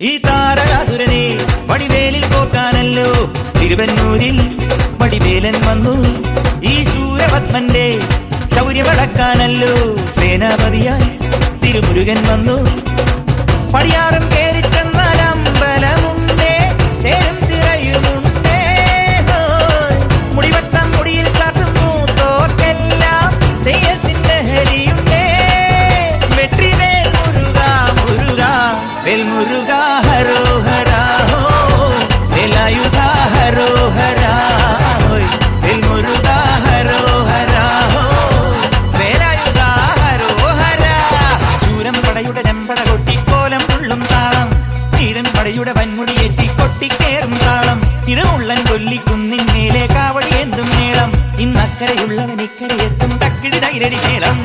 ഈ താരകാസുരനെ വടിവേലിൽ പോക്കാനല്ലോ തിരുവന്നൂരിൽ വടിവേലൻ വന്നു. ഈ സൂരപത്മന്റെ ശൗര്യമടക്കാനല്ലോ സേനാപതിയായി തിരുമുരുകൻ വന്നു. പടിയാറും കേറിച്ചെന്നാൽ അമ്പലമുണ്ടേ, തേരും തിറയുമുണ്ടേ, മുടിവട്ടം മുടിയിൽ കാട്ടും മൂത്തോർക്കെല്ലാം തെയ്യത്തിന്റെ ഹരിയുണ്ടേ. വെട്രിവേൽ മുരുക മുരുക വേൽമുരുക ഹരോഹരാ, വേലായുധ ഹരോഹരാ, വേൽമുരുക ഹരോഹരാ, വേലായുധ ഹരോഹരാ. ശൂരം പടയുടെ ചെമ്പട കൊട്ടിക്കോലം ഉള്ളും താളം, തീരൻ പടയുടെ വൻമുടിയേറ്റി കൊട്ടിക്കേറും താളം. ഇത് ഉള്ളൻ കൊല്ലിക്കുന്നിൻ മേലെ കാവടി എന്തും മേളം. ഇന്നക്കരയുള്ളവൻ ഇക്കരയെത്തും തക്കിടി തൈരടി മേളം.